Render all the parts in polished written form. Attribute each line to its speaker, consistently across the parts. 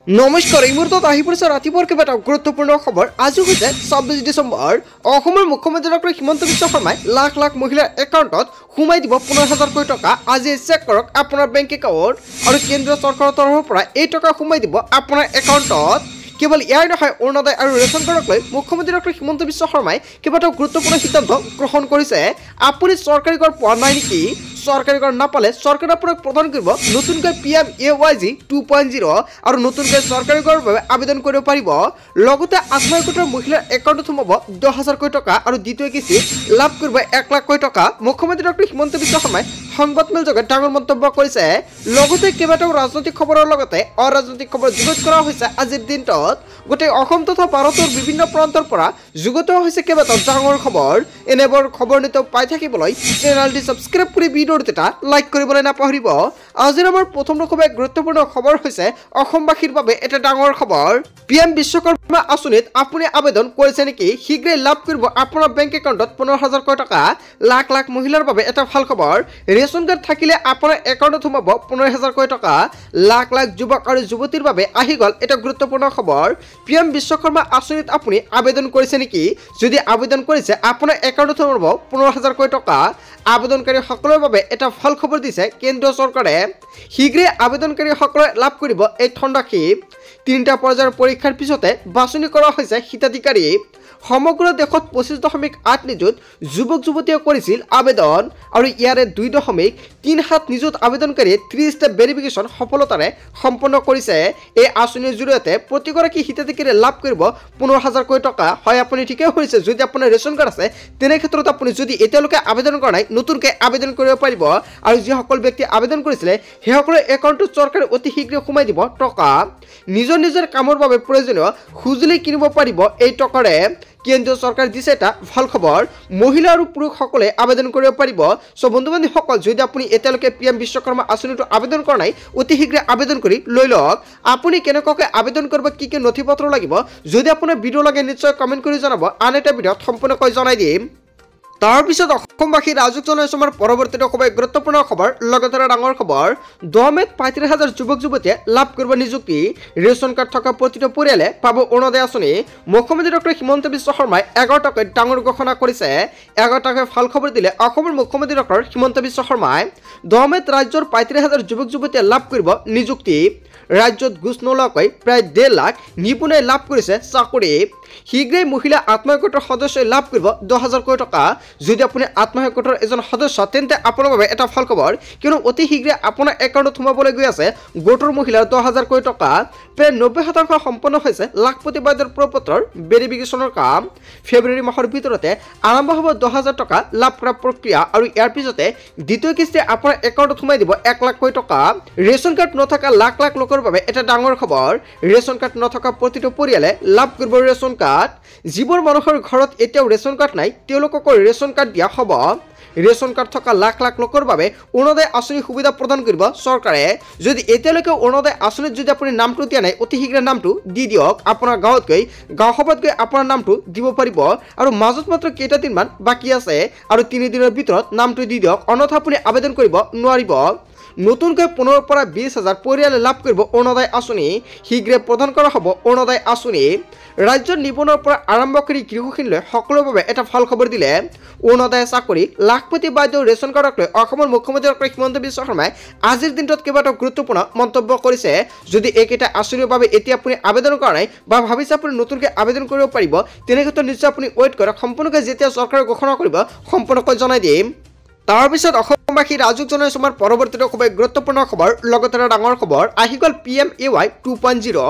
Speaker 1: নমস্কাৰ এই মুহূৰ্তত আহি পৰিছে ৰাতিপুৱাৰ কেইবাটাও গুৰুত্বপূৰ্ণ খবৰ। আজি হৈছে ২৬ ডিচেম্বৰ। অসমৰ মুখ্যমন্ত্ৰী ডক্টৰ হিমন্ত বিশ্ব শৰ্মাই লাখ লাখ মহিলাৰ একাউণ্টত সোমাই দিব ১৫,০০০ কোটি টকা। আজি চেক কৰক আপোনাৰ বেংক একাউণ্ট আৰু কেন্দ্ৰীয় চৰকাৰৰ তৰফৰ পৰা এই টকা সোমাই দিব আপোনাৰ একাউণ্টত। কেৱল ইয়াৰ নহয়, অৰুণোদয় আৰু ৰেচন কাৰ্ডক লৈ মুখ্যমন্ত্ৰী ডক্টৰ হিমন্ত বিশ্ব শৰ্মাই কেইবাটাও গুৰুত্বপূৰ্ণ সিদ্ধান্ত গ্ৰহণ কৰিছে। আপুনি চৰকাৰী ঘৰ পোৱা নাই নেকি? চৰকাৰী ঘৰ নাপালে চৰকাৰে আপোনাক প্ৰদান কৰিব নতুনকৈ PMAYG 2.0 আৰু নতুনকৈ চৰকাৰী ঘৰৰ বাবে আবেদন কৰিব পাৰিব। লগতে আত্মসহায়ক গোটৰ মহিলাৰ একাউণ্টত সোমাব ১০,০০০ কোটি টকা আৰু দ্বিতীয় কিস্তি লাভ কৰিব ১ লাখ কোটি টকা। মুখ্যমন্ত্ৰী ডক্টৰ হিমন্ত বিশ্ব শৰ্মাই সংবাদমেলযোগে ডাঙৰ মন্তব্য কৰিছে। লগতে কেইবাটাও ৰাজনৈতিক খবৰৰ লগতে অৰাজনৈতিক খবৰ যুগুত কৰা হৈছে। আজিৰ দিনটোত গোটেই অসম তথা ভাৰতৰ বিভিন্ন প্ৰান্তৰ পৰা যুগুত হৈছে কেইবাটাও ডাঙৰ খবৰ। এনেবোৰ খবৰ নিতৌ পাই থাকিবলৈ চেনেলটি ছাবস্ক্ৰাইব কৰি ভিডিঅ'টো এটা লাইক কৰিবলৈ নাপাহৰিব। আজিৰ আমাৰ প্ৰথম এক গুৰুত্বপূৰ্ণ খবৰ হৈছে অসমবাসীৰ বাবে এটা ডাঙৰ খবৰ। PM বিশ্বকৰ্মা আঁচনিত আপুনি আবেদন কৰিছে নেকি? শীঘ্ৰেই লাভ কৰিব আপোনাৰ বেংক একাউণ্টত ১৫,০০০ কোটি টকা। লাখ লাখ মহিলাৰ বাবে এটা ভাল খবৰ। ৰেচন কাৰ্ড থাকিলে আপোনাৰ একাউণ্টত সোমাব ১৫,০০০ কোটি টকা। লাখ লাখ যুৱক আৰু যুৱতীৰ বাবে আহি গ'ল এটা গুৰুত্বপূৰ্ণ খবৰ। PM বিশ্বকৰ্মা আঁচনিত আপুনি আবেদন কৰিছে নেকি? যদি আবেদন কৰিছে আপোনাৰ একাউণ্টত সোমাব ১৫,০০০ কোটি টকা। আবেদনকাৰীসকলৰ বাবে এটা ভাল খবৰ দিছে কেন্দ্ৰীয় চৰকাৰে। শীঘ্ৰেই আবেদনকাৰীসকলে লাভ কৰিব এই ধনৰাশি। ৩টা পৰ্যায়ৰ পৰীক্ষাৰ পিছতে বাছনি কৰা হৈছে হিতাধিকাৰী। সমগ্ৰ দেশত ২৫.৮ নিযুত যুৱক যুৱতীয়ে কৰিছিল আবেদন আৰু ইয়াৰে ২.৩৭ নিযুত আবেদনকাৰীয়ে 3 ষ্টেপ ভেৰিফিকেশ্যন সফলতাৰে সম্পন্ন কৰিছে। এই আঁচনিৰ জৰিয়তে প্ৰতিগৰাকী হিতাধিকাৰীয়ে লাভ কৰিব ১৫,০০০ কোটি টকা। হয়, আপুনি ঠিকেই শুনিছে। যদি আপোনাৰ ৰেচন কাৰ্ড আছে তেনে ক্ষেত্ৰত আপুনি যদি এতিয়ালৈকে আবেদন কৰা নাই নতুনকৈ আবেদন কৰিব পাৰিব। আৰু যিসকল ব্যক্তি আবেদন কৰিছিলে সেইসকলৰ একাউণ্টত চৰকাৰে অতি শীঘ্ৰে সোমাই দিব টকা। নিজৰ নিজৰ কামৰ বাবে প্ৰয়োজনীয় সঁজুলি কিনিব পাৰিব এই টকাৰে। কেন্দ্ৰীয় চৰকাৰে দিছে এটা ভাল খবৰ। মহিলা আৰু পুৰুষসকলে আবেদন কৰিব পাৰিব। বন্ধু বান্ধৱীসকল, যদি আপুনি এতিয়ালৈকে PM বিশ্বকৰ্মা আঁচনিটো আবেদন কৰা নাই অতি শীঘ্ৰে আবেদন কৰি লৈ লওক। আপুনি কেনেকুৱাকৈ আবেদন কৰিব, কি কি নথি পত্ৰ লাগিব, যদি আপোনাৰ ভিডিঅ' লাগে নিশ্চয় কমেণ্ট কৰি জনাব। আন এটা ভিডিঅ'ত সম্পূৰ্ণকৈ জনাই দিম। তাৰপিছত অসমবাসী ৰাজুক জনাইছো আমাৰ পৰৱৰ্তী খুব গুৰুত্বপূৰ্ণ খবৰ। লগতে ডাঙৰ খবৰ, ১০ মে'ত ৩৫,০০০ যুৱক যুৱতীয়ে লাভ কৰিব নিযুক্তি। ৰেচন কাৰ্ড থকা প্ৰতিটো পৰিয়ালে পাব অৰুণোদয় আঁচনি। মুখ্যমন্ত্ৰী ডক্টৰ হিমন্ত বিশ্ব শৰ্মাই ১১টাকৈ ডাঙৰ ঘোষণা কৰিছে। ১১টাকৈ ভাল খবৰ দিলে অসমৰ মুখ্যমন্ত্ৰী ডক্টৰ হিমন্ত বিশ্ব শৰ্মাই। ১০ মে'ত ৰাজ্যৰ ৩৫,০০০ যুৱক যুৱতীয়ে লাভ কৰিব নিযুক্তি। ৰাজ্যত ঘোষ নোলোৱাকৈ প্ৰায় ১.৫ লাখ নিবনুৱাই লাভ কৰিছে চাকৰি। শীঘ্ৰেই মহিলা আত্মসহায়ক গোটৰ সদস্যই লাভ কৰিব ১০,০০০ কোটি টকা। যদি আপুনি আত্মসহায়ক গোটৰ এজন সদস্য তেন্তে আপোনাৰ বাবে এটা ভাল খবৰ, কিয়নো অতি শীঘ্ৰে আপোনাৰ একাউণ্টত সোমাবলৈ গৈ আছে গোটৰ মহিলাৰ ১০,০০০ কোটি টকা। প্ৰায় ৯০% সম্পন্ন হৈছে লাখপতি বাইদেউৰ প্ৰপত্ৰৰ ভেৰিফিকেশ্যনৰ কাম। ফেব্ৰুৱাৰী মাহৰ ভিতৰতে আৰম্ভ হ'ব ১০,০০০ টকা লাভ কৰা প্ৰক্ৰিয়া আৰু ইয়াৰ পিছতে দ্বিতীয় কিস্তি আপোনাৰ একাউণ্টত সোমাই দিব ১ লাখ কোটি টকা। ৰেচন কাৰ্ড নথকা লাখ লাখ লোকৰ বাবে এটা ডাঙৰ খবৰ। ৰেচন কাৰ্ড নথকা প্ৰতিটো পৰিয়ালে লাভ কৰিব ৰেচন কাৰ্ড। যিবোৰ মানুহৰ ঘৰত এতিয়াও ৰেচন কাৰ্ড নাই তেওঁলোকক ৰেচন কাৰ্ড দিয়া হ'ব। ৰেচন কাৰ্ড থকা লাখ লাখ লোকৰ বাবে অৰুণোদয় আঁচনিৰ সুবিধা প্ৰদান কৰিব চৰকাৰে। যদি এতিয়ালৈকে অৰুণোদয় আঁচনিত যদি আপুনি নামটো দিয়া নাই অতি শীঘ্ৰে নামটো দি দিয়ক। আপোনাৰ গাঁৱত গৈ গাঁও সভাত গৈ আপোনাৰ নামটো দিব পাৰিব। আৰু মাজত মাত্ৰ কেইটাদিনমান বাকী আছে আৰু ৩ দিনৰ ভিতৰত নামটো দি দিয়ক, অন্যথা আপুনি আবেদন কৰিব নোৱাৰিব। নতুনকৈ ১৫ৰ পৰা ২০,০০০ পৰিয়ালে লাভ কৰিব অৰুণোদয় আঁচনি। শীঘ্ৰে প্ৰদান কৰা হ'ব অৰুণোদয় আঁচনি। ৰাজ্যৰ নিবনুৱাৰ পৰা আৰম্ভ কৰি গৃহহীনলৈ সকলোৰে বাবে এটা ভাল খবৰ দিলে অৰুণোদয় চাকৰি। লাখপতি বাইদেউ ৰেচন কাৰ্ডক লৈ অসমৰ মুখ্যমন্ত্ৰী ডক্টৰ হিমন্ত বিশ্ব শৰ্মাই আজিৰ দিনটোত কেইবাটাও গুৰুত্বপূৰ্ণ মন্তব্য কৰিছে। যদি এইকেইটা আঁচনিৰ বাবে এতিয়া আপুনি আবেদন কৰা নাই বা ভাবিছে আপুনি নতুনকৈ আবেদন কৰিব পাৰিব, তেনে ক্ষেত্ৰত নিশ্চয় আপুনি ৱেইট কৰক। সম্পূৰ্ণকৈ যেতিয়া চৰকাৰে ঘোষণা কৰিব সম্পূৰ্ণকৈ জনাই দিম। তাৰপিছত অসমবাসী ৰাজুক জনাইছো আমাৰ পৰৱৰ্তী খুব গুৰুত্বপূৰ্ণ খবৰ। লগতে ডাঙৰ খবৰ, আহি গ'ল PMAY 2.0।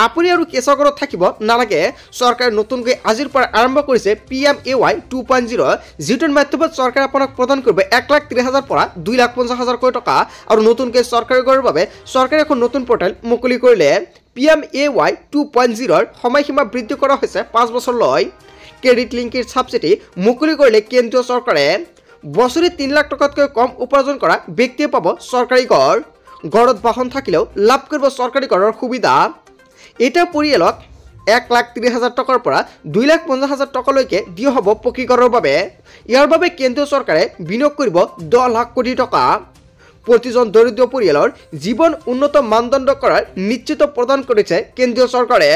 Speaker 1: আপুনি আৰু কেঁচা ঘৰত থাকিব নালাগে। চৰকাৰে নতুনকৈ আজিৰ পৰা আৰম্ভ কৰিছে PMAY 2.0, যিটোৰ মাধ্যমত চৰকাৰে আপোনাক প্ৰদান কৰিব ১,৩০,০০০ পৰা ২,৫০,০০০ কোটি টকা। আৰু নতুনকৈ চৰকাৰী ঘৰৰ বাবে চৰকাৰে এখন নতুন পৰ্টেল মুকলি কৰিলে। PMAY 2.0ৰ সময়সীমা বৃদ্ধি কৰা হৈছে ৫ বছৰলৈ। ক্ৰেডিট লিংকৰ ছাবচিডি মুকলি কৰিলে কেন্দ্ৰীয় চৰকাৰে। বছৰি ৩ লাখ টকাতকৈ কম উপাৰ্জন কৰা ব্যক্তিয়ে পাব চৰকাৰী ঘৰ। ঘৰত বাহন থাকিলেও লাভ কৰিব চৰকাৰী ঘৰৰ সুবিধা। এটা পৰিয়ালক ১,৩০,০০০ টকাৰ পৰা ২,৫০,০০০ টকালৈকে দিয়া হ'ব পকী ঘৰৰ বাবে। ইয়াৰ বাবে কেন্দ্ৰীয় চৰকাৰে বিনিয়োগ কৰিব ১০ লাখ কোটি টকা। প্ৰতিজন দৰিদ্ৰ পৰিয়ালৰ জীৱন উন্নত মানদণ্ড কৰাৰ নিশ্চিত প্ৰদান কৰিছে কেন্দ্ৰীয় চৰকাৰে।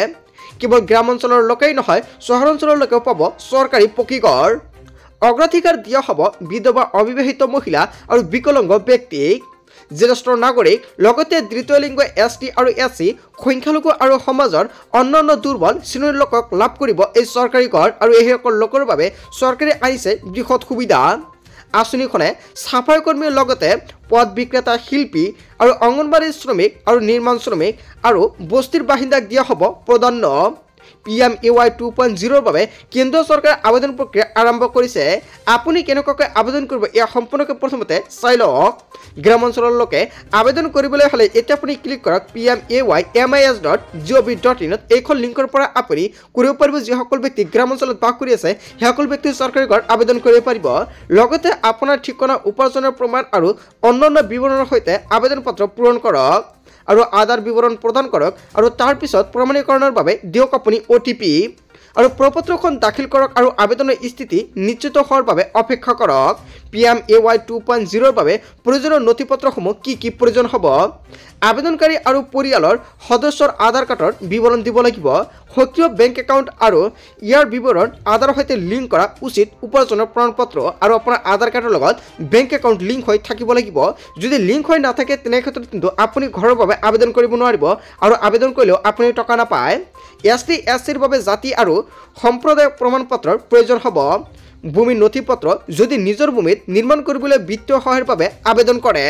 Speaker 1: কেৱল গ্ৰাম অঞ্চলৰ লোকেই নহয়, চহৰ অঞ্চলৰ লোকেও পাব চৰকাৰী পকী ঘৰ। অগ্ৰাধিকাৰ দিয়া হ'ব বিধৱা, অবিবাহিত মহিলা আৰু বিকলাংগ ব্যক্তিক। জ্যেষ্ঠ নাগৰিক লগতে তৃতীয় লিংগ, ST আৰু SC, সংখ্যালঘু আৰু সমাজৰ অন্যান্য দুৰ্বল শ্ৰেণীৰ লোকক লাভ কৰিব এই চৰকাৰী ঘৰ। আৰু এইসকল লোকৰ বাবে চৰকাৰে আনিছে বৃহৎ সুবিধা। আঁচনিখনে চাফাই কৰ্মীৰ লগতে পথ বিক্ৰেতা, শিল্পী আৰু অংগনবাড়ী শ্ৰমিক আৰু নিৰ্মাণ শ্ৰমিক আৰু বস্তিৰ বাসিন্দাক দিয়া হ'ব প্ৰাধান্য। PMAY 2.0 বাবে কেন্দ্ৰীয় চৰকাৰে আবেদন প্ৰক্ৰিয়া আৰম্ভ কৰিছে। আপুনি কেনেকুৱাকৈ আবেদন কৰিব এয়া সম্পূৰ্ণকৈ প্ৰথমতে চাই লওক। গ্ৰাম অঞ্চলৰ লোকে আবেদন কৰিবলৈ হ'লে এতিয়া আপুনি ক্লিক কৰক PMAYMIS.gov.in। এইখন লিংকৰ পৰা আপুনি কৰিব পাৰিব যিসকল ব্যক্তি গ্ৰাম অঞ্চলত বাস কৰি আছে সেইসকল ব্যক্তি চৰকাৰী ঘৰ আবেদন কৰিব পাৰিব। লগতে আপোনাৰ ঠিকনা, উপাৰ্জনৰ প্ৰমাণ আৰু অন্যান্য বিৱৰণৰ সৈতে আবেদন পত্ৰ পূৰণ কৰক আৰু আধাৰ বিৱৰণ প্ৰদান কৰক আৰু তাৰ পিছত প্ৰমাণীকৰণৰ বাবে দিয়ক আপুনি OTP আৰু প্ৰপত্ৰখন দাখিল কৰক আৰু আবেদনৰ স্থিতি নিশ্চিত হোৱাৰ বাবে অপেক্ষা কৰক। PMAY 2.0 বাবে প্ৰয়োজনীয় নথিপত্ৰসমূহ কি কি প্ৰয়োজন হ'ব? আবেদনকাৰী আৰু পৰিয়ালৰ সদস্যৰ আধাৰ কাৰ্ডৰ বিৱৰণ দিব লাগিব। সক্ৰিয় বেংক একাউণ্ট আৰু ইয়াৰ বিৱৰণ আধাৰৰ সৈতে লিংক কৰা উচিত। উপাৰ্জনৰ প্ৰমাণপত্ৰ আৰু আপোনাৰ আধাৰ কাৰ্ডৰ লগত বেংক একাউণ্ট লিংক হৈ থাকিব লাগিব। যদি লিংক হৈ নাথাকে তেনে ক্ষেত্ৰত কিন্তু আপুনি ঘৰৰ বাবে আবেদন কৰিব নোৱাৰিব আৰু আবেদন কৰিলেও আপুনি টকা নাপায়। ST SCৰ বাবে জাতি আৰু সম্প্ৰদায় প্ৰমাণপত্ৰৰ প্ৰয়োজন হ'ব। ভূমি নথিপত্ৰ যদি নিজৰ ভূমিত নিৰ্মাণ কৰিবলৈ বিত্তীয় সহায়ৰ বাবে আবেদন কৰে।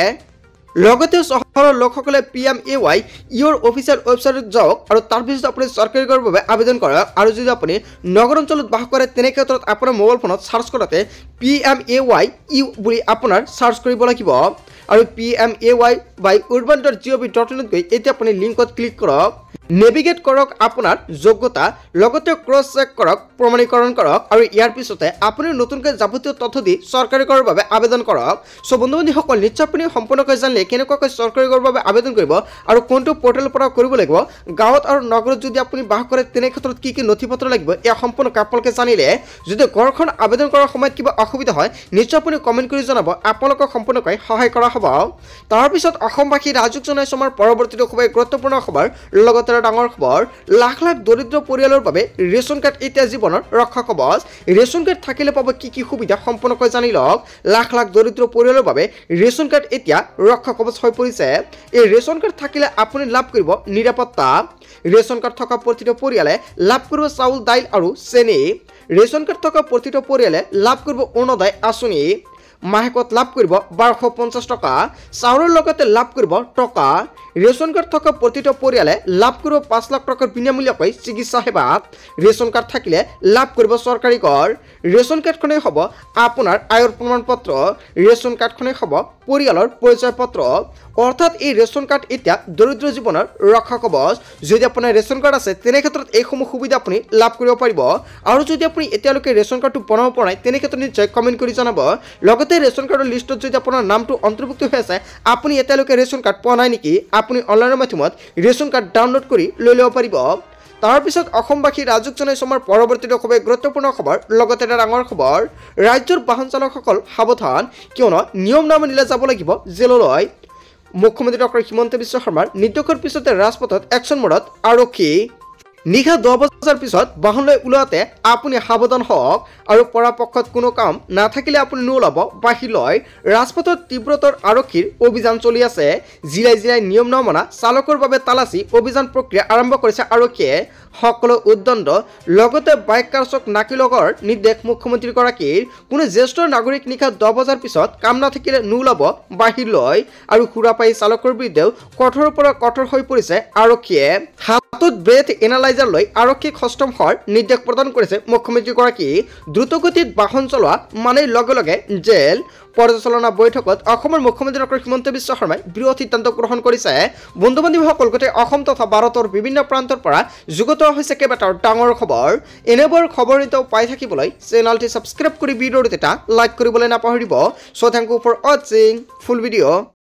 Speaker 1: লগতে চহৰৰ লোকসকলে PMAY ইউৰ অফিচিয়েল ৱেবছাইটত যাওক আৰু তাৰপিছত আপুনি চৰকাৰী ঘৰৰ বাবে আবেদন কৰক। আৰু যদি আপুনি নগৰ অঞ্চলত বাস কৰে তেনে ক্ষেত্ৰত আপোনাৰ মোবাইল ফোনত চাৰ্চ কৰোঁতে PMAY ইউ বুলি আপোনাৰ চাৰ্চ কৰিব লাগিব আৰু PMAY/urban.gov.in গৈ এতিয়া আপুনি লিংকত ক্লিক কৰক। নেভিগেট কৰক আপোনাৰ যোগ্যতা, লগতে ক্ৰছ চেক কৰক, প্ৰমাণীকৰণ কৰক আৰু ইয়াৰ পিছতে আপুনি নতুনকৈ যাৱতীয় তথ্য দি চৰকাৰী ঘৰৰ বাবে আবেদন কৰক। চ' বন্ধু বান্ধৱীসকল, নিশ্চয় আপুনি সম্পূৰ্ণকৈ জানিলে কেনেকুৱাকৈ চৰকাৰী ঘৰৰ বাবে আবেদন কৰিব আৰু কোনটো পৰ্টেলৰ পৰা কৰিব লাগিব। গাঁৱত আৰু নগৰত যদি আপুনি বাস কৰে তেনে ক্ষেত্ৰত কি কি নথিপত্ৰ লাগিব এয়া সম্পূৰ্ণকৈ আপোনালোকে জানিলে। যদি ঘৰখন আবেদন কৰাৰ সময়ত কিবা অসুবিধা হয় নিশ্চয় আপুনি কমেণ্ট কৰি জনাব, আপোনালোকক সম্পূৰ্ণকৈ সহায় কৰা হ'ব। তাৰপিছত অসমবাসী ৰাজুক জনাইছোঁ আমাৰ পৰৱৰ্তীটো খুবেই গুৰুত্বপূৰ্ণ খবৰ। লগতে ডাঙৰ খবৰ, লাখ লাখ দৰিদ্ৰ পৰিয়ালৰ বাবে ৰেচন কাৰ্ড এতিয়া জীৱনৰ ৰক্ষা কৱচ। ৰেচন কাৰ্ড থাকিলে পাব কি কি সুবিধা সম্পূৰ্ণকৈ জানি লওক। লাখ লাখ দৰিদ্ৰ পৰিয়ালৰ বাবে ৰেচন কাৰ্ড এতিয়া ৰক্ষা কৱচ হৈ পৰিছে। এই ৰেচন কাৰ্ড থাকিলে আপুনি লাভ কৰিব নিৰাপত্তা। ৰেচন কাৰ্ড থকা প্ৰতিটো পৰিয়ালে লাভ কৰিব চাউল, দাইল আৰু চেনি। ৰেচন কাৰ্ড থকা প্ৰতিটো পৰিয়ালে লাভ কৰিব অৰুণোদয় আঁচনি। মাহেকত লাভ কৰিব 1250 টকা। চাউলৰ লগতে লাভ কৰিব টকা। ৰেচন কাৰ্ড থকা প্ৰতিটো পৰিয়ালে লাভ কৰিব 5 লাখ টকাৰ বিনামূলীয়াকৈ চিকিৎসা সেৱা। ৰেচন কাৰ্ড থাকিলে লাভ কৰিব চৰকাৰী ঘৰ। ৰেচন কাৰ্ডখনেই হ'ব আপোনাৰ আয়ৰ প্ৰমাণপত্ৰ। ৰেচন কাৰ্ডখনেই হ'ব পৰিয়ালৰ পৰিচয় পত্ৰ। অৰ্থাৎ এই ৰেচন কাৰ্ড এতিয়া দৰিদ্ৰ জীৱনৰ ৰক্ষা কৱচ। যদি আপোনাৰ ৰেচন কাৰ্ড আছে তেনে ক্ষেত্ৰত এইসমূহ সুবিধা আপুনি লাভ কৰিব পাৰিব। আৰু যদি আপুনি এতিয়ালৈকে ৰেচন কাৰ্ডটো বনাব পৰা নাই তেনে ক্ষেত্ৰত নিশ্চয় কমেণ্ট কৰি জনাব। লগতে ৰেচন কাৰ্ডৰ লিষ্টত যদি আপোনাৰ নামটো অন্তৰ্ভুক্ত হৈ আছে, আপুনি এতিয়ালৈকে ৰেচন কাৰ্ড পোৱা নাই নেকি, আপুনি অনলাইনৰ মাধ্যমত ৰেচন কাৰ্ড ডাউনলোড কৰি লৈ ল'ব পাৰিব। তাৰপিছত অসমবাসী ৰাজুক জনাইছোঁ আমাৰ পৰৱৰ্তীটো খুবেই গুৰুত্বপূৰ্ণ খবৰ। লগতে এটা ডাঙৰ খবৰ, ৰাজ্যৰ বাহন চালকসকল সাৱধান, কিয়নো নিয়ম নামানিলে যাব লাগিব জেললৈ। মুখ্যমন্ত্ৰী ডক্টৰ হিমন্ত বিশ্ব শৰ্মাৰ নিৰ্দেশৰ পিছতে ৰাজপথত একশ্যন মোডত আৰক্ষী। নিশা 10 বজাৰ পিছত বাহন লৈ ওলাওঁতে আপুনি সাৱধান হওক আৰু পৰাপক্ষত কোনো কাম নাথাকিলে আপুনি নোলাব বাহিৰলৈ। ৰাজপথত তীব্ৰতৰ আৰক্ষীৰ অভিযান চলি আছে। জিলাই জিলাই নিয়ম নমনা চালকৰ বাবে তালাচী অভিযান প্ৰক্ৰিয়া আৰম্ভ কৰিছে আৰক্ষীয়ে। সকলো উদ্দণ্ড, লগতে বাইক কাৰ্চক নাকি লগৰ নিৰ্দেশ মুখ্যমন্ত্ৰীগৰাকীৰ। কোনো জ্যেষ্ঠ নাগৰিক নিশা 10 বজাৰ পিছত কাম নাথাকিলে নোলাব বাহিৰলৈ। আৰু সুৰাপায়ী চালকৰ বিৰুদ্ধেও কঠোৰৰ পৰা কঠোৰ হৈ পৰিছে আৰক্ষীয়ে। হাতত ব্ৰেথ এনালাইজাৰ লৈ আৰক্ষীক সষ্টম হোৱাৰ নিৰ্দেশ প্ৰদান কৰিছে মুখ্যমন্ত্ৰীগৰাকী। দ্ৰুতগতিত বাহন চলোৱা মানে লগে লগে জেল। পৰ্যালোচনা বৈঠকত অসমৰ মুখ্যমন্ত্ৰী ডক্টৰ হিমন্ত বিশ্ব শৰ্মাই বৃহৎ সিদ্ধান্ত গ্ৰহণ কৰিছে। বন্ধু বান্ধৱীসকল, গোটেই অসম তথা ভাৰতৰ বিভিন্ন প্ৰান্তৰ পৰা যুগুত হৈছে কেইবাটাও ডাঙৰ খবৰ। এনেবোৰ খবৰ নিতৌ পাই থাকিবলৈ চেনেলটি ছাবস্ক্ৰাইব কৰি ভিডিঅ'টো এটা লাইক কৰিবলৈ নাপাহৰিব। চ' থেংক ইউ ফৰ ৱাচিং ফুল ভিডিঅ'।